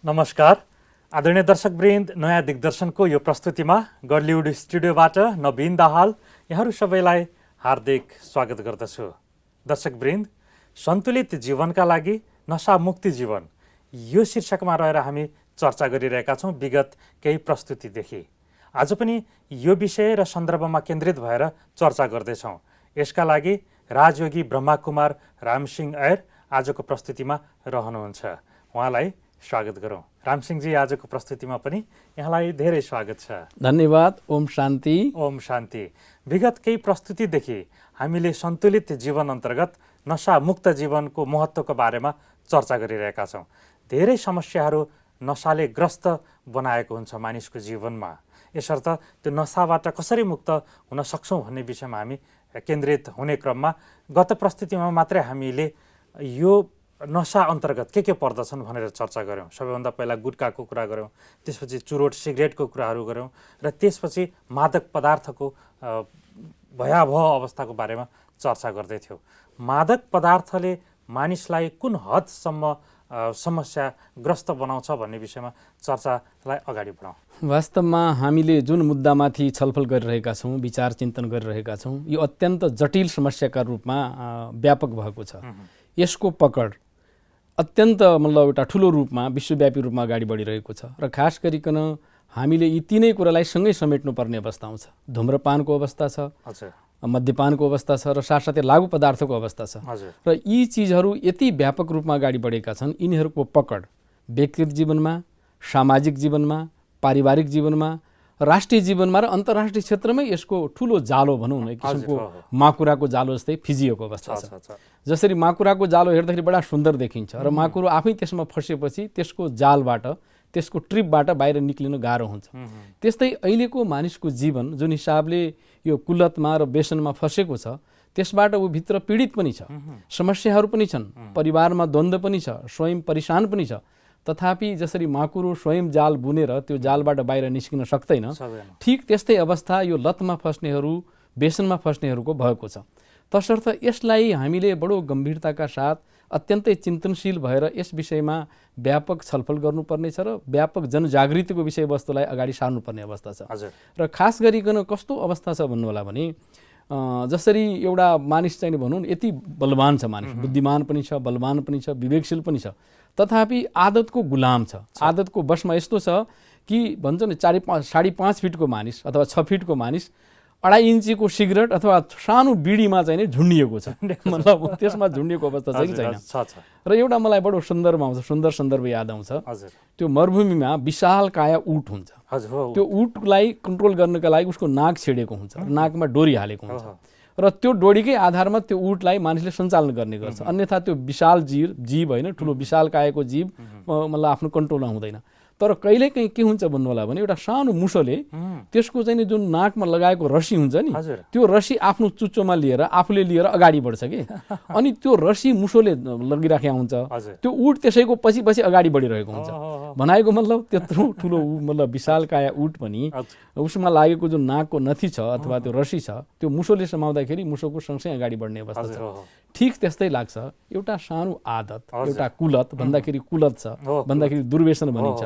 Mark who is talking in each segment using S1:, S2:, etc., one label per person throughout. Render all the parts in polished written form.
S1: नमस्कार आदरणीय दर्शकवृन्द, नयाँ दिग्दर्शनको यो प्रस्तुतिमा गढलिउड स्टुडियोबाट नवीन दाहाल यहाँहरू सबैलाई हार्दिक स्वागत गर्दछु। दर्शकवृन्द, सन्तुलित जीवनका लागि नशामुक्ति जीवन यो शीर्षकमा रहेर हामी चर्चा गरिरहेका छौँ विगत केही प्रस्तुतिदेखि। आज पनि यो विषय र सन्दर्भमा केन्द्रित भएर चर्चा गर्दैछौँ। यसका लागि राजयोगी ब्रह्माकुमार रामसिंह ऐर आजको प्रस्तुतिमा रहनुहुन्छ। उहाँलाई स्वागत गरौँ। रामसिंहजी, आजको प्रस्तुतिमा पनि यहाँलाई धेरै स्वागत छ।
S2: धन्यवाद। ओम शान्ति।
S1: ओम शान्ति। विगत केही प्रस्तुतिदेखि हामीले सन्तुलित जीवन अन्तर्गत नशामुक्त जीवनको महत्त्वको बारेमा चर्चा गरिरहेका छौँ। धेरै समस्याहरू नशाले ग्रस्त बनाएको हुन्छ मानिसको जीवनमा। यसर्थ त्यो नशाबाट कसरी मुक्त हुन सक्छौँ भन्ने विषयमा हामी केन्द्रित हुने क्रममा गत प्रस्तुतिमा मात्रै हामीले यो नशा अन्तर्गत के पर्दछन् भनेर चर्चा गऱ्यौँ। सबैभन्दा पहिला गुट्काको कुरा गऱ्यौँ, त्यसपछि चुरोट सिगरेटको कुराहरू गऱ्यौँ र त्यसपछि मादक पदार्थको भयावह अवस्थाको बारेमा चर्चा गर्दै थियौँ। मादक पदार्थले मानिसलाई कुन हदसम्म समस्याग्रस्त बनाउँछ भन्ने विषयमा चर्चालाई अगाडि बढाउँ।
S2: वास्तवमा हामीले जुन मुद्दामाथि छलफल गरिरहेका छौँ, विचार चिन्तन गरिरहेका छौँ, यो अत्यन्त जटिल समस्याका रूपमा व्यापक भएको छ। यसको पकड अत्यन्त एउटा ठुलो रूपमा विश्वव्यापी रूपमा अगाडि बढिरहेको छ र खास गरिकन हामीले यी तीनै कुरालाई सँगै समेट्नुपर्ने अवस्था आउँछ। धुम्रपानको अवस्था छ, मद्यपानको अवस्था छ र साथसाथै लागु पदार्थको अवस्था छ। र यी चिजहरू यति व्यापक रूपमा अगाडि बढेका छन्, यिनीहरूको पकड व्यक्तिगत जीवनमा, सामाजिक जीवनमा, पारिवारिक जीवनमा, राष्ट्रिय जीवनमा र अन्तर्राष्ट्रिय क्षेत्रमै यसको ठुलो जालो भनौँ न, एक किसिमको माकुराको जालो जस्तै फिजिएको अवस्था छ। जसरी माकुराको जालो हेर्दाखेरि बडा सुन्दर देखिन्छ र माकुरो आफै त्यसमा फसेपछि त्यसको जालबाट, त्यसको ट्रिपबाट बाहिर निक्लिन गाह्रो हुन्छ। त्यस्तै अहिलेको मानिसको जीवन जुन हिसाबले यो कुलतमा र व्यसनमा फसेको छ, त्यसबाट ऊ भित्र पीडित पनि छ, समस्याहरू पनि छन्, परिवारमा द्वन्द्व पनि छ, स्वयं परेशान पनि छ। तथापि जसरी माकुरो स्वयं जाल बुनेर त्यो जालबाट बाहिर निस्किन सक्दैन, ठिक त्यस्तै अवस्था यो लतमा फस्नेहरू, व्यसनमा फस्नेहरूको भएको छ। तसर्थ यसलाई हामीले बडो गम्भीरताका साथ अत्यन्तै चिन्तनशील भएर यस विषयमा व्यापक छलफल गर्नुपर्नेछ र व्यापक जनजागृतिको विषयवस्तुलाई अगाडि सार्नुपर्ने अवस्था छ। र खास गरिकन कस्तो अवस्था छ भन्नुहोला भने, जसरी एउटा मानिस चाहिँ भनौँ यति बलवान छ, मानिस बुद्धिमान पनि छ, बलवान पनि छ, विवेकशील पनि छ, तथापि आदतको गुलाम छ। आदतको बसमा यस्तो छ कि भन्छ नि 5.5 फिटको मानिस अथवा 6 फिटको मानिस 2.5 इन्चीको सिगरेट अथवा सानो बिडीमा चाहिँ झुन्डिएको छ। मतलब त्यसमा झुन्डिएको अवस्था छ कि छैन। र एउटा मलाई बडो सुन्दर सन्दर्भ याद आउँछ। त्यो मरुभूमिमा विशाल काया ऊँट हुन्छ। त्यो ऊँटलाई कन्ट्रोल गर्नका लागि उसको नाक छेडेको हुन्छ, नाकमा डोरी हालेको हुन्छ र त्यो डोरीकै आधारमा त्यो ऊँटलाई मानिसले सञ्चालन गर्ने गर्छ। अन्यथा त्यो विशाल जीव होइन, ठुलो विशाल कायाको जीव मतलब आफ्नो कन्ट्रोलमा हुँदैन। तर कहिलेकाहीँ के हुन्छ भन्नुहोला भने, एउटा सानो मुसोले त्यसको चाहिँ जुन नाकमा लगाएको रसी हुन्छ नि, त्यो रसी आफ्नो चुच्चोमा लिएर आफूले लिएर अगाडि बढ्छ कि, अनि त्यो रसी मुसोले लगिराखेको हुन्छ। त्यो ऊँट त्यसैको पछि पछि अगाडि बढिरहेको हुन्छ। भनेको मतलब त्यत्रो ठुलो मतलब विशाल काया ऊँट पनि उसमा लागेको जुन नाकको नथी छ अथवा त्यो रसी छ, त्यो मुसोले समाउँदाखेरि मुसोको सँगसँगै अगाडि बढ्ने अवस्था छ। ठिक त्यस्तै लाग्छ एउटा सानो आदत, एउटा कुलत भन्दाखेरि कुलत छ, भन्दाखेरि दुर्व्यसन भनिन्छ,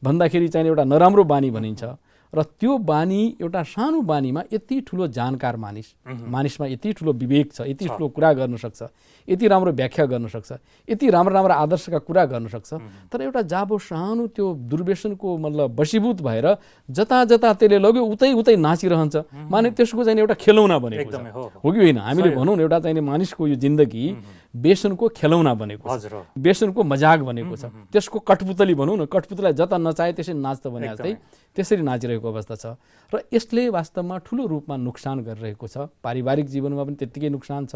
S2: भन्दाखेरि चाहिँ एउटा नराम्रो बानी भनिन्छ। र त्यो बानी, एउटा सानो बानीमा यति ठुलो जानकार मानिसमा यति ठुलो विवेक छ, यति ठुलो कुरा गर्न सक्छ, यति राम्रो व्याख्या गर्न सक्छ, यति राम्रो आदर्शका कुरा गर्न सक्छ। तर एउटा जाबो सानो त्यो दुर्व्यसनको मतलब वशीभूत भएर जता त्यसले लग्यो उतै नाचिरहन्छ। माने त्यसको चाहिँ एउटा खेलौना बनेको छ, हो कि होइन? हामीले भनौँ न, एउटा चाहिँ मानिसको यो जिन्दगी व्यसनको खेलौना बनेको छ, व्यसनको मजाक बनेको छ। त्यसको कठपुतली भनौँ न, कठपुतलीलाई जता नचाहे त्यसरी नाच्दा भने जस्तै त्यसरी नाचिरहेको अवस्था छ। र यसले वास्तवमा ठुलो रूपमा नोक्सान गरिरहेको छ। पारिवारिक जीवनमा पनि त्यत्तिकै नोक्सान छ।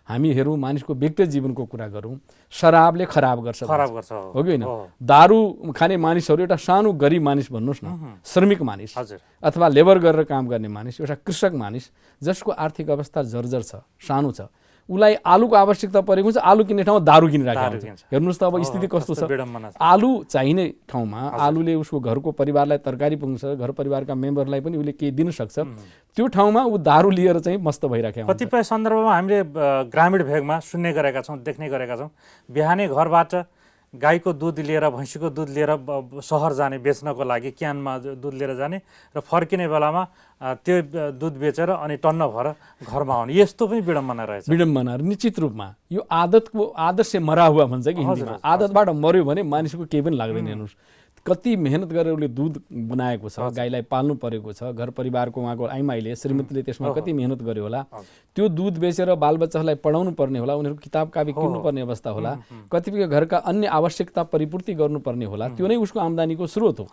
S2: हामी हेरौँ, मानिसको व्यक्तिगत जीवनको कुरा गरौँ, शराबले खराब गर्छ, हो कि होइन? दारू खाने मानिसहरू एउटा सानो गरिब मानिस भन्नुहोस् न, श्रमिक मानिस अथवा लेबर गरेर काम गर्ने मानिस, एउटा कृषक मानिस जसको आर्थिक अवस्था जर्जर छ, सानो छ, उसलाई आलुको आवश्यकता परेको हुन्छ, आलु किन्ने ठाउँमा दारू किनिराखेको हुन्छ। हेर्नुहोस् त अब स्थिति कस्तो छ। आलु चाहिने ठाउँमा आलुले उसको घरको परिवारलाई तरकारी पुग्छ, घर परिवारका मेम्बरलाई पनि उसले केही दिन सक्छ, त्यो ठाउँमा ऊ दारू लिएर चाहिँ मस्त भइराखेको हुन्छ।
S1: कतिपय सन्दर्भमा हामीले ग्रामीण भेगमा सुन्ने गरेका छौँ, देख्ने गरेका छौँ। बिहानै घरबाट गाईको दुध लिएर भैँसीको दुध लिएर सहर जाने बेच्नको लागि क्यानमा दुध लिएर जाने र फर्किने बेलामा त्यो दुध बेचेर अनि टन्न भएर घरमा आउने, यस्तो पनि विडम्बना रहेछ।
S2: विडम्बना निश्चित रूपमा यो आदत से मरा हुआ भन्छ कि हिन्दीमा। आदतबाट मर्यो भने मानिसको केही पनि लाग्दैन। हेर्नुहोस् कति मेहनत गरेर उसले दुध बनाएको छ, गाईलाई पाल्नु परेको छ, घर परिवारको उहाँको आइमाईले श्रीमतीले त्यसमा कति मेहनत गर्यो होला। त्यो दुध बेचेर बालबच्चाहरूलाई पढाउनु पर्ने होला, उनीहरूको किताब कापी किन्नु पर्ने अवस्था होला, कतिपय घरका अन्य आवश्यकता परिपूर्ति गर्नुपर्ने होला। त्यो नै उसको आम्दानीको स्रोत हो।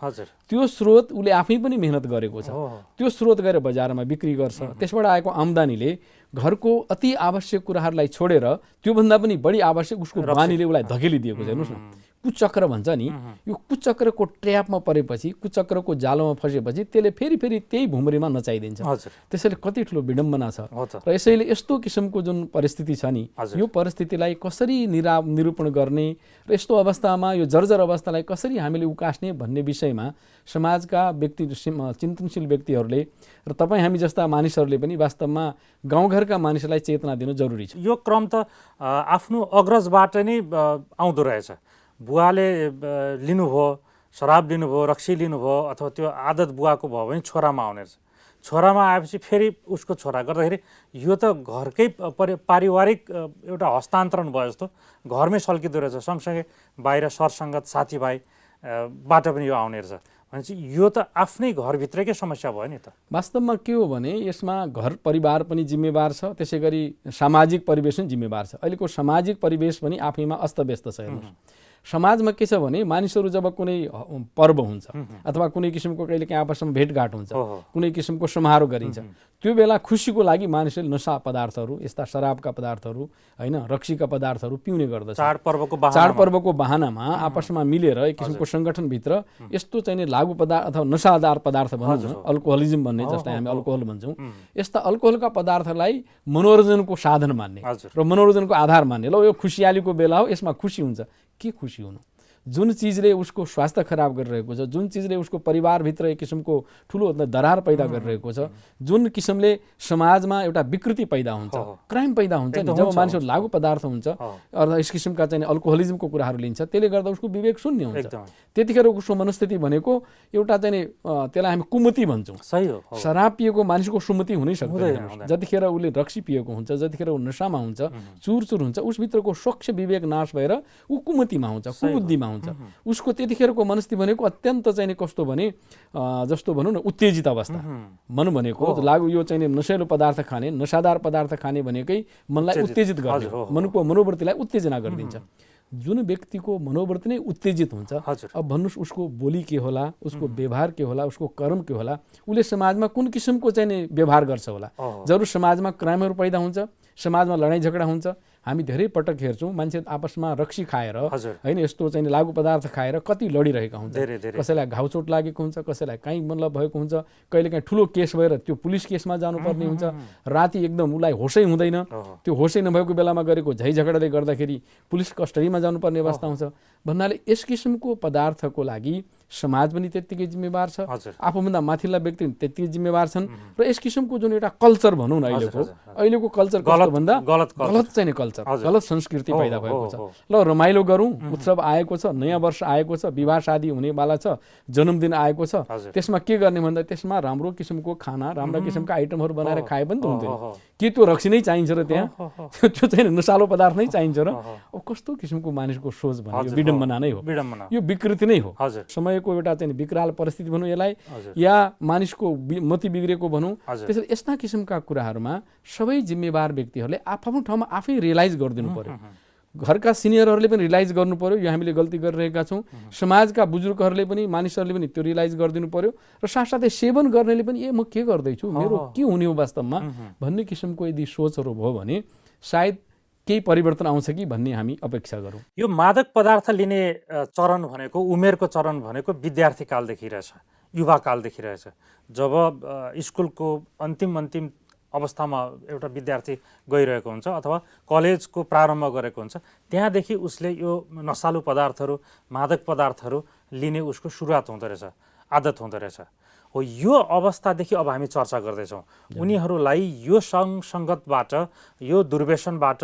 S2: त्यो स्रोत उसले आफै पनि मेहनत गरेको छ। त्यो स्रोत गएर बजारमा बिक्री गर्छ। त्यसबाट आएको आम्दानीले घरको अति आवश्यक कुराहरूलाई छोडेर त्योभन्दा पनि बढी आवश्यक उसको बानीले उसलाई धकेलिदिएको छ। हेर्नुहोस् न, कुचक्र भन्छ नि, यो कुचक्रको ट्र्यापमा परेपछि, कुचक्रको जालोमा फसेपछि त्यसले फेरि त्यही भुमरीमा नचाइदिन्छ। त्यसैले कति ठुलो विडम्बना छ। र यसैले यस्तो किसिमको जुन परिस्थिति छ नि, यो परिस्थितिलाई कसरी निरूपण गर्ने र यस्तो अवस्थामा यो जर्जर अवस्थालाई कसरी हामीले उकास्ने भन्ने विषयमा समाजका व्यक्ति, चिन्तनशील व्यक्तिहरूले र तपाईँ हामी जस्ता मानिसहरूले पनि वास्तवमा गाउँघरका मानिसहरूलाई चेतना दिनु जरुरी छ।
S1: यो क्रम त आफ्नो अग्रजबाट नै आउँदो रहेछ। बुवाले लिनुभयो, शराब लिनुभयो, रक्सी लिनुभयो, अथवा त्यो आदत बुवाको भयो भने छोरामा आउने रहेछ। छोरामा आएपछि फेरि उसको छोरा गर्दाखेरि यो त घरकै पारिवारिक एउटा हस्तान्तरण भयो जस्तो घरमै सल्किँदो रहेछ। सँगसँगै बाहिर सरसङ्गत साथीभाइबाट पनि यो आउने रहेछ भनेपछि यो त आफ्नै घरभित्रकै समस्या भयो नि त।
S2: वास्तवमा के हो भने यसमा घर परिवार पनि जिम्मेवार छ, त्यसै गरी सामाजिक परिवेश पनि जिम्मेवार छ। अहिलेको सामाजिक परिवेश पनि आफैमा अस्तव्यस्त छ। हेर्नुहोस् समाजमा के छ भने मानिसहरू जब कुनै पर्व हुन्छ अथवा कुनै किसिमको कहिले काहीँ आपसमा भेटघाट हुन्छ, कुनै किसिमको समारोह गरिन्छ, त्यो बेला खुसीको लागि मानिसहरूले नशा पदार्थहरू, यस्ता शराबका पदार्थहरू होइन, रक्सीका पदार्थहरू पिउने गर्दछ। चाडपर्वको बहानामा आपसमा मिलेर एक किसिमको सङ्गठनभित्र यस्तो चाहिने लागु पदार्थ अथवा नशादार पदार्थ भनौँ न, अल्कोहलिजम भन्ने जसलाई हामी अल्कोहल भन्छौँ, यस्ता अल्कोहलका पदार्थलाई मनोरञ्जनको साधन मान्ने र मनोरञ्जनको आधार मान्ने। ल यो खुसियालीको बेला हो, यसमा खुसी हुन्छ। के खुसी हुनु? जुन चिजले उसको स्वास्थ्य खराब गरिरहेको छ, जुन चिजले उसको परिवारभित्र एक किसिमको ठुलो दरार पैदा गरिरहेको छ, जुन किसिमले समाजमा एउटा विकृति पैदा हुन्छ, क्राइम पैदा हुन्छ नि, जब मानिसहरू लागु पदार्थ हुन्छ अथवा यस किसिमका चाहिँ अल्कोहलिजमको कुराहरू लिन्छ, त्यसले गर्दा उसको विवेक शून्य हुन्छ। त्यतिखेर उसको मनस्थिति भनेको एउटा चाहिँ त्यसलाई हामी कुमति भन्छौँ।
S1: सही हो।
S2: शराब पिएको मानिसको सुमति हुनै सक्दैन। जतिखेर उसले रक्सी पिएको हुन्छ, जतिखेर ऊ नशामा हुन्छ, चुरचुर हुन्छ, उसभित्रको स्वच्छ विवेक नाश भएर ऊ कुमतिमा हुन्छ, कुबुद्धिमा हुन्छ। उसको त्यतिखेरको मनस्थिति भनेको अत्यन्त चाहिँ कस्तो भने जस्तो भनौँ न उत्तेजित अवस्था भनौँ भनेको लागु यो चाहिँ नशेलो पदार्थ खाने, नशादार पदार्थ खाने भनेकै मनलाई उत्तेजित गर्ने, मनको मनोवृत्तिलाई उत्तेजना गरिदिन्छ। जुन व्यक्तिको मनोवृत्ति नै उत्तेजित हुन्छ, अब भन्नुहोस् उसको बोली के होला, उसको व्यवहार के होला, उसको कर्म के होला, उसले समाजमा कुन किसिमको चाहिँ व्यवहार गर्छ होला। जरुर समाजमा क्राइमहरू पैदा हुन्छ, समाजमा लडाइँ झगडा हुन्छ। हामी धेरै पटक हेर्छौँ मान्छे आपसमा रक्सी खाएर होइन, यस्तो चाहिँ लागु पदार्थ खाएर कति लडिरहेका हुन्छ। कसैलाई घाउचोट लागेको हुन्छ, कसैलाई काहीँ मतलब भएको हुन्छ, कहिलेकाहीँ ठुलो केस भएर त्यो पुलिस केसमा जानुपर्ने हुन्छ। राति एकदम उसलाई होसै हुँदैन, त्यो होसै नभएको बेलामा गरेको झैझगडाले गर्दाखेरि पुलिस कस्टडीमा जानुपर्ने अवस्था हुन्छ। भन्नाले यस किसिमको पदार्थको लागि समाज पनि त्यत्तिकै जिम्मेवार छ, आफूभन्दा माथिल्ला व्यक्ति पनि त्यत्तिकै जिम्मेवार छन्। र यस किसिमको जुन एउटा कल्चर भनौँ न, अहिलेको कल्चर कस्तो भन्दा गलत चाहिँ कल्चर, गलत संस्कृति पैदा भएको छ। ल रमाइलो गरौँ, उत्सव आएको छ, नयाँ वर्ष आएको छ, विवाह शादी हुनेवाला छ, जन्मदिन आएको छ, त्यसमा के गर्ने भन्दा त्यसमा राम्रो किसिमको खाना, राम्रा किसिमका आइटमहरू बनाएर खाए पनि त हुन्थ्यो। के त्यो रक्सी नै चाहिन्छ र त्यहाँ त्यो चाहिँ नशालो पदार्थ नै चाहिन्छ र? कस्तो किसिमको मानिसको सोच भने यो विडम्बना नै हो, यो विकृति नै हो। समयको एउटा चाहिँ विकराल परिस्थिति भनौँ यसलाई, या मानिसको मति बिग्रेको भनौँ। त्यसैले यस्ता किसिमका कुराहरूमा सबै जिम्मेवार व्यक्तिहरूले आफ्नो ठाउँमा आफै रियलाइज गरिदिनु पर्यो। घरका सिनियरहरूले पनि रियलाइज गर्नु पर्यो यो हामीले गल्ती गरिरहेका छौँ। समाजका बुजुर्गहरूले पनि, मानिसहरूले पनि त्यो रियलाइज गरिदिनु पर्यो। र साथसाथै सेवन गर्नेले पनि म के गर्दैछु, मेरो के हुने हो वास्तवमा भन्ने किसिमको यदि सोचहरू भयो भने सायद केही परिवर्तन आउँछ कि भन्ने हामी अपेक्षा गरौँ।
S1: यो मादक पदार्थ लिने चरण भनेको, उमेरको चरण भनेको विद्यार्थी कालदेखि रहेछ, युवा कालदेखि रहेछ। जब स्कुलको अन्तिम अवस्थामा एउटा विद्यार्थी गइरहेको हुन्छ अथवा कलेजको प्रारम्भ गरेको हुन्छ, त्यहाँदेखि उसले यो नशालु पदार्थहरू, मादक पदार्थहरू लिने उसको सुरुवात हुँदो रहेछ, आदत हुँदो रहेछ। हो यो अवस्थादेखि अब हामी चर्चा गर्दैछौँ। उनीहरूलाई यो सङ्गतबाट, यो दुर्व्यसनबाट,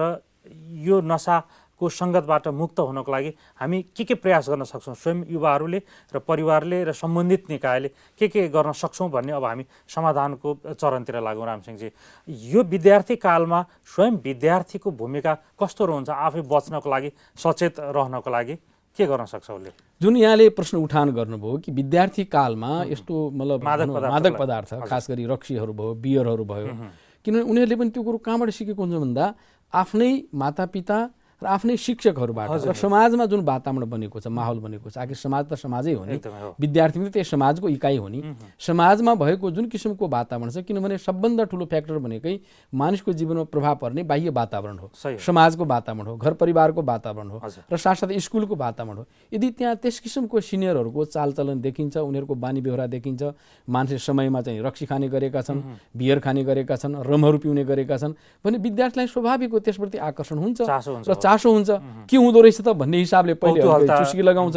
S1: यो नशा को सङ्गतबाट मुक्त हुनको लागि हामी के प्रयास गर्न सक्छौँ, स्वयं युवाहरूले र परिवारले र सम्बन्धित निकायले के गर्न सक्छौँ भन्ने अब हामी समाधानको चरणतिर लागौँ। रामसिंहजी, यो विद्यार्थी कालमा स्वयं विद्यार्थीको भूमिका कस्तो रहन्छ आफै बच्नको लागि, सचेत रहनको लागि के गर्न सक्छ उसले?
S2: जुन यहाँले प्रश्न उठान गर्नुभयो कि विद्यार्थी कालमा यस्तो मतलब मादक पदार्थ खास गरी रक्सीहरू भयो, बियरहरू भयो, किनभने उनीहरूले पनि त्यो कुरो कहाँबाट सिकेको हुन्छ भन्दा आफ्नै मातापिता र आफ्नै शिक्षकहरूबाट र समाजमा जुन वातावरण बनेको छ, माहौल बनेको छ। आखिर समाज त समाजै हो नि, विद्यार्थी पनि त्यही समाजको इकाइ हो नि। समाजमा भएको जुन किसिमको वातावरण छ, किनभने सबभन्दा ठुलो फ्याक्टर भनेकै मानिसको जीवनमा प्रभाव पर्ने बाह्य वातावरण हो, समाजको वातावरण हो, घर परिवारको वातावरण हो र साथसाथै स्कुलको वातावरण हो। यदि त्यहाँ त्यस किसिमको सिनियरहरूको चालचलन देखिन्छ, उनीहरूको बानी बेहोरा देखिन्छ, मान्छे समयमा चाहिँ रक्सी खाने गरेका छन्, बियर खाने गरेका छन्, रमहरू पिउने गरेका छन् भने विद्यार्थीलाई स्वाभाविक हो त्यसप्रति आकर्षण हुन्छ र चासो हुन्छ। के हुँदो रहेछ त भन्ने हिसाबले पहिले चुस्की लगाउँछ,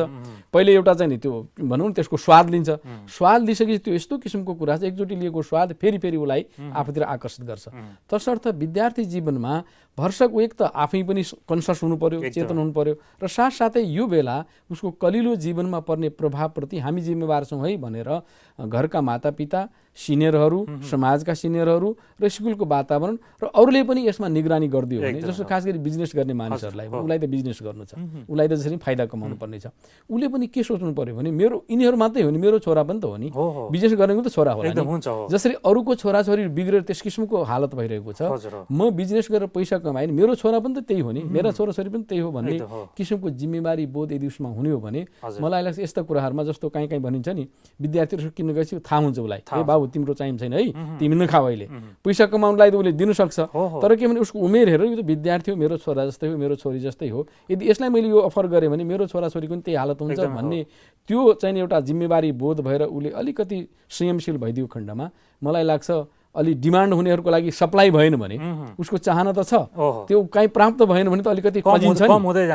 S2: पहिले एउटा चाहिँ नि त्यो भनौँ न त्यसको स्वाद लिन्छ। स्वाद लिइसकेपछि त्यो यस्तो किसिमको कुरा छ, एकचोटि लिएको स्वाद फेरि उसलाई आफूतिर आकर्षित गर्छ। तसर्थ विद्यार्थी जीवनमा भरसक एक त आफै पनि कन्सियस हुनु पर्यो, चेतन हुनु पर्यो र साथसाथै यो बेला उसको कलिलो जीवनमा पर्ने प्रभावप्रति हामी जिम्मेवार छौँ है भनेर घरका मातापिता, सिनियरहरू, समाजका सिनियरहरू र स्कुलको वातावरण र अरूले पनि यसमा निगरानी गरिदियो भने, जस्तो खास गरी बिजनेस गर्ने मानिसहरूलाई उसलाई त बिजनेस गर्नु छ, उसलाई त जसरी फाइदा कमाउनु पर्ने छ, उसले पनि के सोच्नु पर्यो भने मेरो यिनीहरू मात्रै हो नि, मेरो छोरा पनि त हो नि, बिजनेस गरेको त छोरा होला नि। जसरी अरूको छोराछोरी बिग्रेर त्यस किसिमको हालत भइरहेको छ, म बिजनेस गरेर पैसा कमाएँ नि मेरो छोरा पनि त त्यही हो नि, मेरा छोराछोरी पनि त्यही हो भन्ने किसिमको जिम्मेवारी बोध यदि उसमा हुने हो भने मलाई लाग्छ यस्ता कुराहरूमा जस्तो कहीँ भनिन्छ नि विद्यार्थीहरू किन्न गएपछि थाहा हुन्छ उसलाई, ए बाबु तिम्रो चाहिन्छ छैन है, तिमी नखाऊ अहिले, पैसा कमाउनलाई त उसले दिनु सक्छ, तर के भने उसको उमेर हेरेर यो त विद्यार्थी हो, मेरो छोरा जस्तै हो, मेरो छोरी जस्तै हो, यदि यसलाई मैले यो अफर गरेँ भने मेरो छोराछोरीको पनि त्यही हालत हुन्छ भन्ने त्यो चाहिँ एउटा जिम्मेवारी बोध भएर उसले अलिकति संयमशील भइदियो खण्डमा मलाई लाग्छ अलि डिमान्ड हुनेहरूको लागि सप्लाई भएन भने उसको चाहना त छ, त्यो कहीँ प्राप्त भएन भने त अलिकति कम हुँदै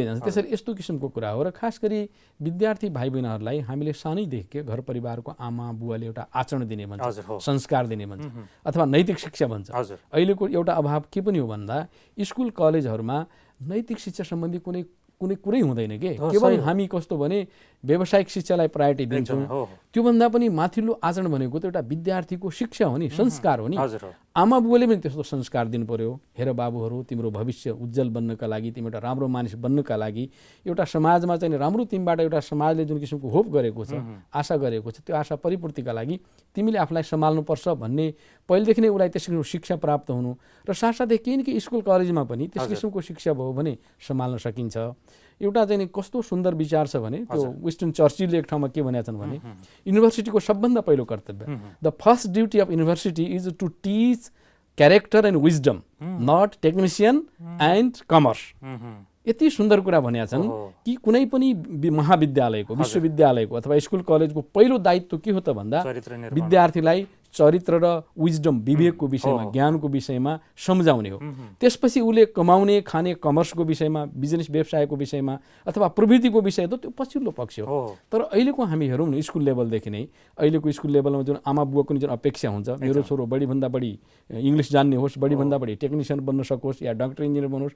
S2: जान्छ। त्यसरी यस्तो किसिमको कुरा हो। र खास गरी विद्यार्थी भाइ बहिनीहरूलाई हामीले सानैदेखि घर परिवारको आमा बुवाले एउटा आचरण दिने भन्छ, संस्कार दिने भन्छ अथवा नैतिक शिक्षा भन्छ। अहिलेको एउटा अभाव के पनि हो भन्दा स्कुल कलेजहरूमा नैतिक शिक्षा सम्बन्धी कुनै कुरै हुँदैन के, केवल हामी कस्तो भने व्यावसायिक शिक्षालाई प्रायोरिटी दिन्छौँ। त्योभन्दा पनि माथिल्लो आचरण भनेको त एउटा विद्यार्थीको शिक्षा हो नि, संस्कार हो नि। आमा बुवाले पनि त्यस्तो संस्कार दिनु पर्यो, हेर बाबुहरू तिम्रो भविष्य उज्जवल बन्नका लागि, तिमी एउटा राम्रो मानिस बन्नका लागि, एउटा समाजमा चाहिँ राम्रो तिमीबाट एउटा समाजले जुन किसिमको होप गरेको छ, आशा गरेको छ, त्यो आशा परिपूर्तिका लागि तिमीले आफूलाई सम्हाल्नुपर्छ भन्ने पहिलेदेखि नै उसलाई त्यस किसिमको शिक्षा प्राप्त हुनु र साथसाथै केही न केही स्कुल कलेजमा पनि त्यस किसिमको शिक्षा भयो भने सम्हाल्न सकिन्छ। एउटा चाहिँ कस्तो सुन्दर विचार छ भने त्यो विस्टन चर्चिलले एक ठाउँमा के भनेका छन् भने युनिभर्सिटीको सबभन्दा पहिलो कर्तव्य, the first duty of university is to teach character and wisdom, not technician and commerce. यति सुन्दर कुरा भनेका छन् कि कुनै पनि महाविद्यालयको, विश्वविद्यालयको अथवा स्कुल कलेजको पहिलो दायित्व के हो त भन्दा विद्यार्थीलाई चरित्र र विजडम, विवेकको विषयमा, ज्ञानको विषयमा सम्झाउने हो। त्यसपछि उसले कमाउने खाने कमर्सको विषयमा, बिजनेस व्यवसायको विषयमा अथवा प्रविधिको विषय त त्यो पछिल्लो पक्ष हो। तर अहिलेको हामी हेरौँ न स्कुल लेभलदेखि नै, अहिलेको स्कुल लेभलमा जुन आमा बुवाको जुन अपेक्षा हुन्छ, मेरो छोरो बढीभन्दा बढी इङ्ग्लिस जान्ने होस्, बढीभन्दा बढी टेक्निसियन बन्न सकोस् या डाक्टर इन्जिनियर बनोस्,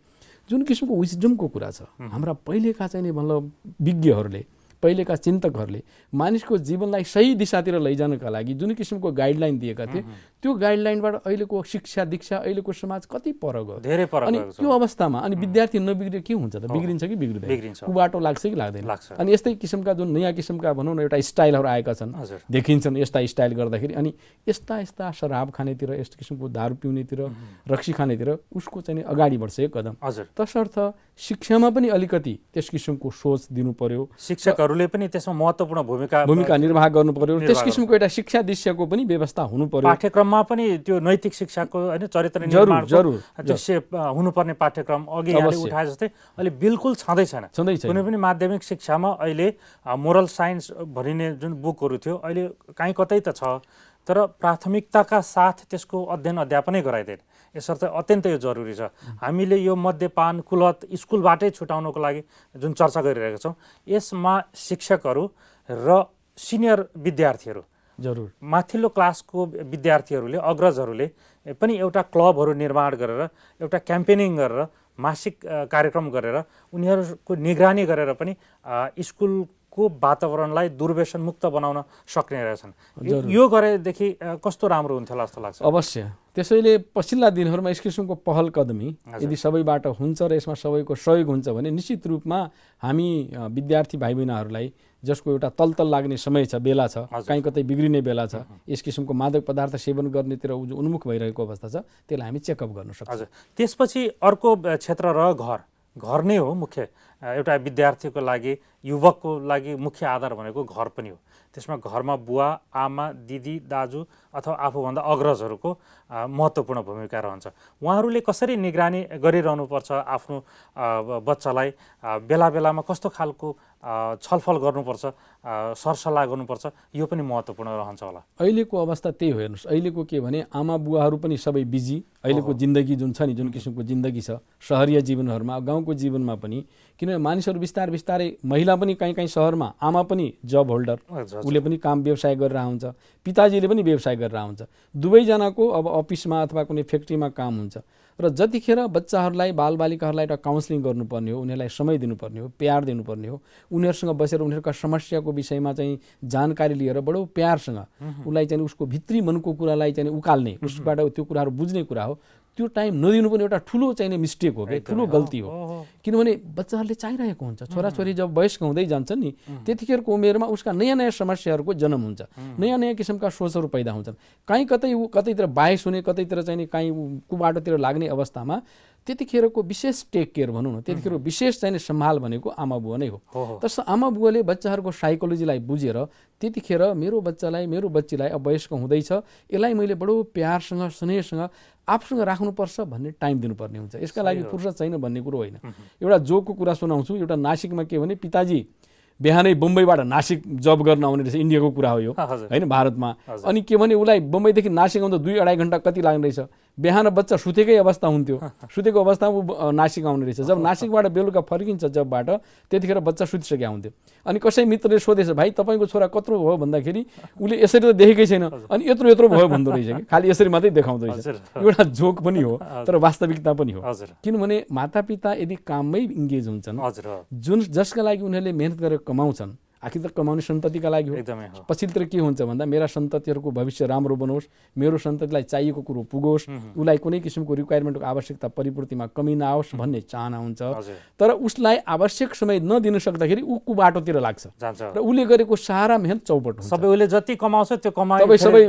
S2: जुन किसिमको विजडमको कुरा छ हाम्रा पहिलेका चाहिँ नि मतलब विज्ञहरूले, पहिलेका चिन्तकहरूले मानिसको जीवनलाई सही दिशातिर लैजानका लागि जुन किसिमको गाइडलाइन दिएका थिए, त्यो गाइडलाइनबाट अहिलेको शिक्षा दीक्षा, अहिलेको समाज कति पर गयो,
S1: धेरै पर गयो।
S2: अनि त्यो अवस्थामा अनि विद्यार्थी नबिग्रे के हुन्छ त, बिग्रिन्छ कि बिग्रिँदैन, कुबाटो लाग्छ कि लाग्दैन। अनि यस्तै किसिमका जुन नयाँ किसिमका भनौँ न एउटा स्टाइलहरू आएका छन्, देखिन्छन् यस्ता स्टाइल गर्दाखेरि, अनि यस्ता शराब खानेतिर, यस्तो किसिमको दारू पिउनेतिर, रक्सी खानेतिर उसको चाहिँ अगाडि बढ्छ एक कदम। तसर्थ शिक्षामा पनि अलिकति त्यस किसिमको सोच दिनु पर्यो,
S1: शिक्षकहरूले पनि त्यसमा महत्त्वपूर्ण भूमिका
S2: निर्वाह गर्नु पर्यो, त्यस किसिमको एउटा शिक्षा दिशाको पनि व्यवस्था हुनु पर्यो।
S1: पाठ्यक्रममा पनि त्यो नैतिक शिक्षाको होइन चरित्र निर्माणको त्यो हुनुपर्ने पाठ्यक्रम अघि यहाँले उठाए जस्तै अहिले बिल्कुल छँदै छैन। कुनै पनि माध्यमिक शिक्षामा अहिले मोरल साइन्स भनिने जुन बुकहरू थियो अहिले कहीँ कतै त छ, तर प्राथमिकताका साथ त्यसको अध्ययन अध्यापनै गराइँदैन। यसर्थ अत्यन्तै जरुरी छ। हामीले यो मद्यपान कुलत स्कुलबाटै छुटाउनको लागि जुन चर्चा गरिरहेका छौँ, यसमा शिक्षकहरू र सिनियर विद्यार्थीहरू
S2: जरुर
S1: माथिल्लो क्लासको विद्यार्थीहरूले अग्रजहरूले पनि एउटा क्लबहरू निर्माण गरेर एउटा क्याम्पेनिङ गरेर मासिक कार्यक्रम गरेर उनीहरूको निगरानी गरेर पनि स्कुलको वातावरणलाई दुर्व्यसन मुक्त बनाउन सक्ने रहेछन्। यो गरेदेखि कस्तो राम्रो हुन्थ्यो होला जस्तो लाग्छ?
S2: अवश्य। त्यसैले पछिल्ला दिनहरूमा यस किसिमको पहल कदमी यदि सबैबाट हुन्छ र यसमा सबैको सहयोग हुन्छ भने निश्चित रूपमा हामी विद्यार्थी भाइ बहिनीहरूलाई जसको एउटा तलतल लाग्ने समय छ, बेला छ, कहीँ कतै बिग्रिने बेला छ, यस किसिमको मादक पदार्थ सेवन गर्नेतिर उन्मुख भइरहेको अवस्था छ, त्यसलाई हामी चेकअप गर्न सक्छौँ।
S1: हजुर। त्यसपछि अर्को क्षेत्र रह्यो घर नै हो मुख्य। एउटा विद्यार्थीको लागि, युवकको लागि मुख्य आधार भनेको घर पनि हो। त्यसमा घरमा बुवा, आमा, दिदी, दाजु अथवा आफूभन्दा अग्रजहरूको महत्त्वपूर्ण भूमिका रहन्छ। उहाँहरूले कसरी निगरानी गरिरहनुपर्छ आफ्नो बच्चालाई, बेला बेलामा कस्तो खालको छलफल गर्नुपर्छ, सरसल्लाह गर्नुपर्छ, यो पनि महत्त्वपूर्ण रहन्छ होला।
S2: अहिलेको अवस्था त्यही हो। हेर्नुहोस्, अहिलेको के भने आमा बुवाहरू पनि सबै बिजी। अहिलेको जिन्दगी जुन छ नि, जुन किसिमको जिन्दगी छ सहरीय जीवनहरूमा, गाउँको जीवनमा पनि, किनभने मानिसहरू बिस्तारै बिस्तारै, महिला पनि कहीँ कहीँ सहरमा, आमा पनि जब होल्डर, उसले पनि काम व्यवसाय गरेर हुन्छ, पिताजीले पनि व्यवसाय गरेर हुन्छ, दुवैजनाको अब अफिसमा अथवा कुनै फ्याक्ट्रीमा काम हुन्छ। र जतिखेर बच्चाहरूलाई, बालबालिकाहरूलाई एउटा काउन्सिलिङ गर्नुपर्ने हो, उनीहरूलाई समय दिनुपर्ने हो, प्यार दिनुपर्ने हो, उनीहरूसँग बसेर उनीहरूका समस्याको विषयमा चाहिँ जानकारी लिएर बडो प्यारसँग उसलाई चाहिँ उसको भित्री मनको कुरालाई चाहिँ उकाल्ने, उसबाट त्यो कुराहरू बुझ्ने कुरा हो। त्यो टाइम नदिनु पनि एउटा ठुलो चाहिने मिस्टेक हो, ठुलो गल्ती हो। किनभने बच्चाहरूले चाहिरहेको हुन्छ। छोराछोरी जब वयस्क हुँदै जान्छन् नि, त्यतिखेरको उमेरमा उसका नयाँ नयाँ समस्याहरूको जन्म हुन्छ, नयाँ नयाँ किसिमका सोचहरू पैदा हुन्छन्। कहीँ कतैतिर बाहिस हुने, कतैतिर चाहिँ कहीँ कुबाटोतिर लाग्ने अवस्थामा त्यतिखेरको विशेष टेक केयर भनौँ न, त्यतिखेर विशेष चाहिने सम्हाल भनेको आमा बुवा नै हो। तस आमा बुवाले बच्चाहरूको साइकोलोजीलाई बुझेर त्यतिखेर मेरो बच्चालाई, मेरो बच्चीलाई अब वयस्क हुँदैछ, यसलाई मैले बडो प्यारसँग, स्नेहसँग आफूसँग राख्नुपर्छ भन्ने टाइम दिनुपर्ने हुन्छ। यसका लागि फुर्सद छैन भन्ने कुरो होइन। एउटा जोकको कुरा सुनाउँछु। एउटा नासिकमा के भने पिताजी बिहानै बम्बईबाट नासिक जब गर्न आउने रहेछ, इन्डियाको कुरा हो यो होइन, भारतमा। अनि के भने उसलाई बम्बईदेखि नासिक आउँदा 2-2.5 घन्टा कति लाग्ने रहेछ। बिहान बच्चा सुतेकै अवस्था हुन्थ्यो, सुतेको अवस्थामा ऊ नासिक आउने रहेछ। जब नासिकबाट बेलुका फर्किन्छ जबबाट, त्यतिखेर बच्चा सुतिसकेका हुन्थ्यो। अनि कसै मित्रले सोधेछ, भाइ तपाईँको छोरा कत्रो भयो भन्दाखेरि उसले यसरी त देखेकै छैन, अनि यत्रो भयो भन्दो रहेछ कि, खालि यसरी मात्रै देखाउँदो रहेछ। एउटा जोक पनि हो तर वास्तविकता पनि हो। किनभने मातापिता यदि काममै इङ्गेज हुन्छन्, जसका लागि उनीहरूले मेहनत गरेर कमाउँछन्, आखिर त कमाउने सन्ततिका लागि हो। पछिल्लोतिर के हुन्छ भन्दा मेरा सन्ततिहरूको भविष्य राम्रो बनोस्, मेरो सन्ततिलाई चाहिएको कुरो पुगोस्, उसलाई कुनै किसिमको रिक्वायरमेन्टको आवश्यकता परिपूर्तिमा कमी नआओस् भन्ने चाहना हुन्छ। तर उसलाई आवश्यक समय नदिन सक्दाखेरि ऊ कुबाटोतिर लाग्छ र उसले गरेको सारा मेहनत चौपट हुन्छ।
S1: सबै उसले जति कमाउँछ त्यो कमाइ
S2: सबै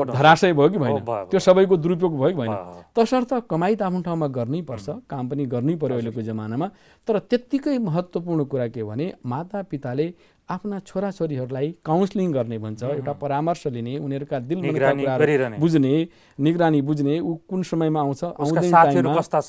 S2: धराशय भयो कि भएन, त्यो सबैको दुरुपयोग भयो कि भएन। तसर्थ कमाइ त आफ्नो ठाउँमा गर्नै पर्छ, काम पनि गर्नै पर्यो अहिलेको जमानामा। तर त्यत्तिकै महत्त्वपूर्ण कुरा के भने मातापिताले आफ्ना छोराछोरीहरूलाई काउन्सिलिङ गर्ने भन्छ, एउटा परामर्श लिने, उनीहरूका दिलमनका कुराहरू बुझ्ने, निगरानी बुझ्ने, ऊ कुन समयमा आउँछ, आउँदैन,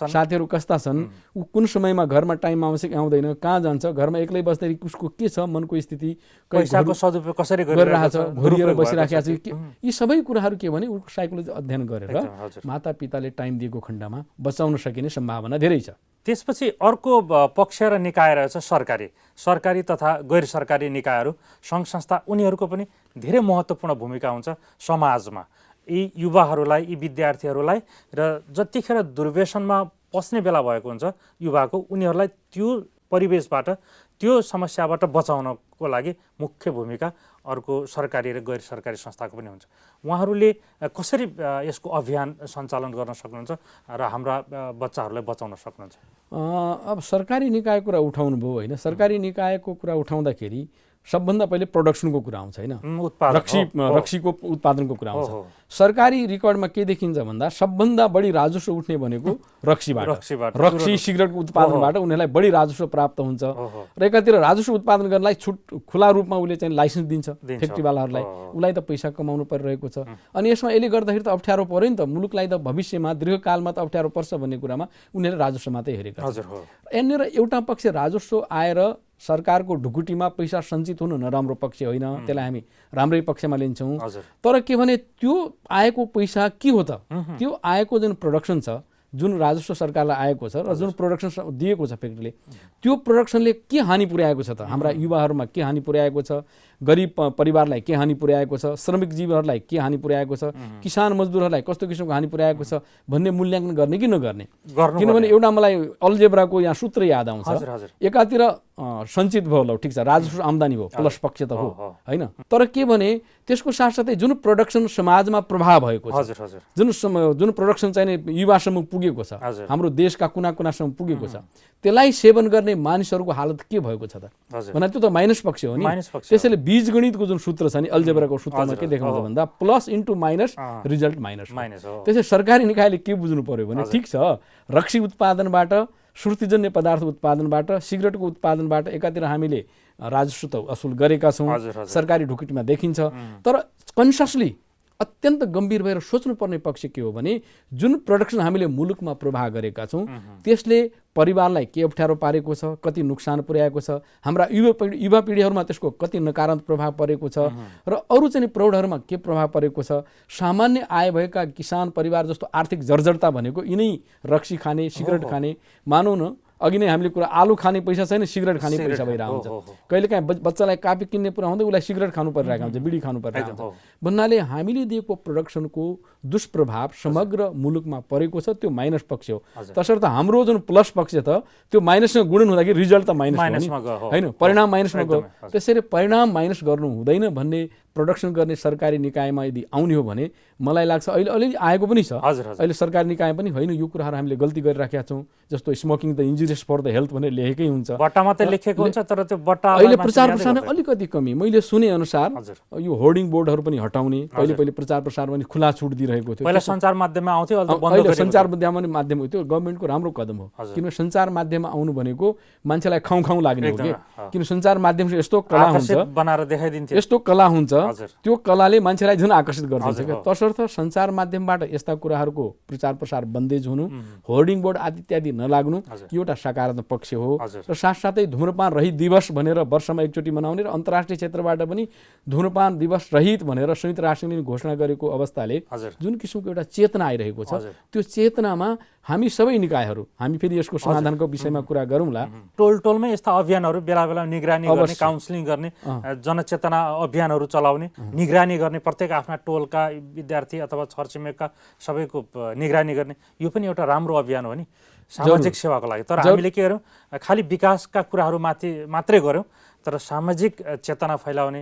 S2: साथीहरू कस्ता छन्, ऊ कुन समयमा घरमा टाइममा आउँछ कि आउँदैन, कहाँ जान्छ, घरमा एक्लै बस्दाखेरि उसको के छ मनको स्थिति,
S1: पैसाको सदुपयोग कसरी
S2: गरिरहेछ, घोरिएर बसिराखेको छ, यी सबै कुराहरू के भने उसको साइकोलोजी अध्ययन गरेर मातापिताले टाइम दिएको खण्डमा बचाउन सकिने सम्भावना धेरै छ।
S1: त्यसपछि अर्को पक्ष र निकाय रहेछ सरकारी तथा गैर सरकारी निकायहरू, सङ्घ संस्था, उनीहरूको पनि धेरै महत्त्वपूर्ण भूमिका हुन्छ समाजमा। यी युवाहरूलाई, यी विद्यार्थीहरूलाई र जतिखेर दुर्व्यसनमा पस्ने बेला भएको हुन्छ युवाको, उनीहरूलाई त्यो परिवेशबाट, त्यो समस्याबाट बचाउनको लागि मुख्य भूमिका अर्को सरकारी र गैर सरकारी संस्थाको पनि हुन्छ। उहाँहरूले कसरी यसको अभियान सञ्चालन गर्न सक्नुहुन्छ र हाम्रा बच्चाहरूलाई बचाउन सक्नुहुन्छ?
S2: अब सरकारी निकायको कुरा उठाउनु भयो होइन, सरकारी निकायको कुरा उठाउँदाखेरि सबभन्दा पहिले प्रोडक्सनको कुरा आउँछ होइन, रक्सीको उत्पादनको कुरा आउँछ। सरकारी रेकर्डमा के देखिन्छ भन्दा सबभन्दा बढी राजस्व उठ्ने भनेको रक्सीबाट, रक्सी सिगरेटको उत्पादनबाट उनीहरूलाई बढी राजस्व प्राप्त हुन्छ। र एकातिर राजस्व उत्पादन गर्नलाई खुला रूपमा उसले चाहिँ लाइसेन्स दिन्छ फ्याक्ट्रीवालाहरूलाई, उसलाई त पैसा कमाउनु परिरहेको छ। अनि यसमा यसले गर्दाखेरि त अप्ठ्यारो पर्यो नि त, मुलुकलाई त भविष्यमा दीर्घकालमा त अप्ठ्यारो पर्छ भन्ने कुरामा उनीहरूले राजस्व मात्रै हेरेका छन्। यहाँनिर एउटा पक्ष राजस्व आएर सरकारको ढुकुटीमा पैसा सञ्चित हुनु नराम्रो पक्ष होइन, त्यसलाई हामी राम्रै पक्षमा लिन्छौँ। तर के भने त्यो आएको पैसा के हो त, त्यो आएको जुन प्रोडक्सन छ, जुन राजस्व सरकारलाई आएको छ र जुन प्रोडक्सन दिएको छ फ्याक्ट्रीले, त्यो प्रोडक्सनले के हानि पुर्याएको छ त, हाम्रा युवाहरूमा के हानि पुर्याएको छ, गरिब परिवारलाई के हानि पुर्याएको छ, श्रमिक जीवहरूलाई के हानि पुर्याएको छ, किसान मजदुरहरूलाई कस्तो किसिमको हानि पुर्याएको छ भन्ने मूल्याङ्कन गर्ने कि नगर्ने। किनभने एउटा मलाई अल्जेब्राको यहाँ सूत्र याद आउँछ। एकातिर सञ्चित भयो, ल ठिक छ, राजस्व आम्दानी भयो, प्लस पक्ष त हो होइन, तर के भने त्यसको साथसाथै जुन प्रोडक्सन समाजमा प्रभाव भएको छ, जुन प्रोडक्सन चाहिँ युवासम्म पुगेको छ, हाम्रो देशका कुना कुनासम्म पुगेको छ, त्यसलाई सेवन गर्ने मानिसहरूको हालत के भएको छ त भन्दा त्यो त माइनस पक्ष हो नि। त्यसैले बीजगणितको जुन सूत्र छ नि, अल्जेब्राको सूत्रमा के देखाउँछ भन्दा plus into minus result minus. त्यसैले सरकारी निकायले के बुझ्नु पर्यो भने ठिक छ, रक्सी उत्पादनबाट, सुर्तीजन्य पदार्थ उत्पादनबाट, सिगरेटको उत्पादनबाट एकातिर हामीले राजस्व त असुल गरेका छौँ, सरकारी ढुकुटीमा देखिन्छ, तर कन्सियसली अत्यन्त गम्भीर भएर सोच्नुपर्ने पक्ष के हो भने जुन प्रोडक्सन हामीले मुलुकमा प्रवाह गरेका छौँ त्यसले परिवारलाई के अप्ठ्यारो पारेको छ, कति नोक्सान पुर्याएको छ, हाम्रा युवा पिँढीहरूमा त्यसको कति नकारात्मक प्रभाव परेको छ र अरू चाहिँ प्रौढहरूमा के प्रभाव परेको छ। सामान्य आय भएका किसान परिवार जस्तो आर्थिक जर्जरता भनेको यिनै रक्सी खाने, सिगरेट खाने, मानौँ न अघि नै हामीले कुरा आलु खाने पैसा छैन, सिगरेट खाने पैसा भइरहेको हुन्छ। कहिलेकाहीँ बच्चालाई कापी किन्ने पुरा हुँदै उसलाई सिगरेट खानु परिरहेको हुन्छ, बिडी खानु परिरहेको हुन्छ भन्नाले हामीले दिएको प्रोडक्सनको दुष्प्रभाव समग्र मुलुकमा परेको छ, त्यो माइनस पक्ष हो। तसर्थ हाम्रो जुन प्लस पक्ष छ त्यो माइनसमा गुणन हुँदाखेरि रिजल्ट त माइनस होइन, परिणाम माइनसमा गयो। त्यसैले परिणाम माइनस गर्नु हुँदैन भन्ने प्रोडक्सन गर्ने सरकारी निकायमा यदि आउने हो भने मलाई लाग्छ अहिले अलिअलि आएको पनि छ। अहिले सरकारी निकाय पनि होइन यो कुराहरू हामीले गल्ती गरिराखेका छौँ, जस्तो smoking the injurious for the health भनेर लेखेकै हुन्छ,
S1: बट्टामा त लेखेको हुन्छ, तर त्यो बट्टा
S2: अहिले प्रचार प्रसार अलिकति कमी। मैले सुने अनुसार यो होर्डिङ बोर्डहरू पनि हटाउने, पहिले प्रचार प्रसार पनि खुला छुट दिइरहेको थियो।
S1: पहिला सञ्चार माध्यममा आउँथ्यो,
S2: अहिले सञ्चार माध्यम हो, त्यो गभर्मेन्टको राम्रो कदम हो। किनभने सञ्चार माध्यममा आउनु भनेको मान्छेलाई खाउँ खाउँ लाग्ने हो कि, किन सञ्चार माध्यमले यस्तो कला हुन्छ
S1: बनाएर देखाइदिन्थ्यो,
S2: यस्तो कला हुन्छ, त्यो कलाले मान्छेलाई झन् आकर्षित गर्दछ क्या। तसर्थ सञ्चार माध्यमबाट यस्ता कुराहरूको प्रचार प्रसार बन्देज हुनु, होर्डिङ बोर्ड आदि इत्यादि नलाग्नु यो एउटा सकारात्मक पक्ष हो। र साथसाथै धुम्रपान रहित दिवस भनेर वर्षमा एकचोटि मनाउने र अन्तर्राष्ट्रिय क्षेत्रबाट पनि धुम्रपान दिवस रहित भनेर संयुक्त राष्ट्रले घोषणा गरेको अवस्थाले जुन किसिमको एउटा चेतना आइरहेको छ, त्यो चेतनामा हामी सबै निकायहरू हामी फेरि यसको समाधानको विषयमा कुरा गरौँला।
S1: टोल टोलमै यस्ता अभियानहरू बेला बेला निगरानी गर्ने, काउन्सिलिङ गर्ने, जनचेतना अभियानहरू चलाउने, निगरानी गर्ने, प्रत्येक आफ्ना टोलका विद्यार्थी अथवा छरछिमेकका सबैको निगरानी गर्ने, यो पनि एउटा राम्रो अभियान हो नि सामाजिक सेवाको लागि। तर हामीले के गर्यौँ, खालि विकासका कुराहरू मात्रै गऱ्यौँ, तर सामाजिक चेतना फैलाउने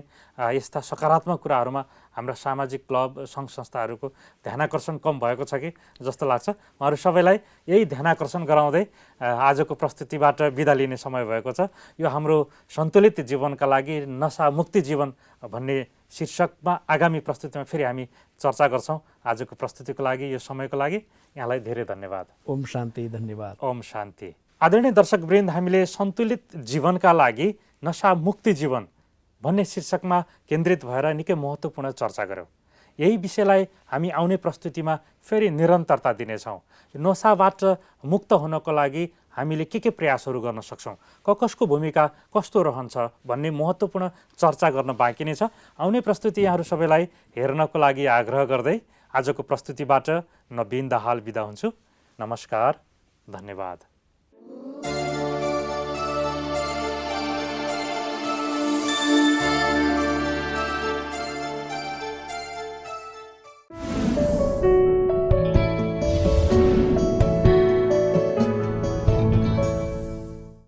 S1: यस्ता सकारात्मक कुराहरूमा हाम्रा सामाजिक क्लब सङ्घ संस्थाहरूको ध्यानाकर्षण कम भएको छ कि जस्तो लाग्छ। उहाँहरू सबैलाई यही ध्यानाकर्षण गराउँदै आजको प्रस्तुतिबाट बिदा लिने समय भएको छ। यो हाम्रो सन्तुलित जीवनका लागि नशा मुक्ति जीवन भन्ने शीर्षकमा आगामी प्रस्तुतिमा फेरि हामी चर्चा गर्छौँ। आजको प्रस्तुतिको लागि, यो समयको लागि यहाँलाई धेरै धन्यवाद।
S2: ओम शान्ति। धन्यवाद।
S1: ओम शान्ति। आदरणीय दर्शकवृन्द, हामीले सन्तुलित जीवनका लागि नशा मुक्ति जीवन भन्ने शीर्षकमा केन्द्रित भएर निकै महत्त्वपूर्ण चर्चा गऱ्यौँ। यही विषयलाई हामी आउने प्रस्तुतिमा फेरि निरन्तरता दिनेछौँ। नशाबाट मुक्त हुनको लागि हामीले के प्रयासहरू गर्न सक्छौँ, कसको भूमिका कस्तो रहन्छ भन्ने महत्त्वपूर्ण चर्चा गर्न बाँकी नै छ। आउने प्रस्तुति यहाँहरू सबैलाई हेर्नको लागि आग्रह गर्दै आजको प्रस्तुतिबाट नवीन दाहाल बिदा हुन्छु। नमस्कार, धन्यवाद।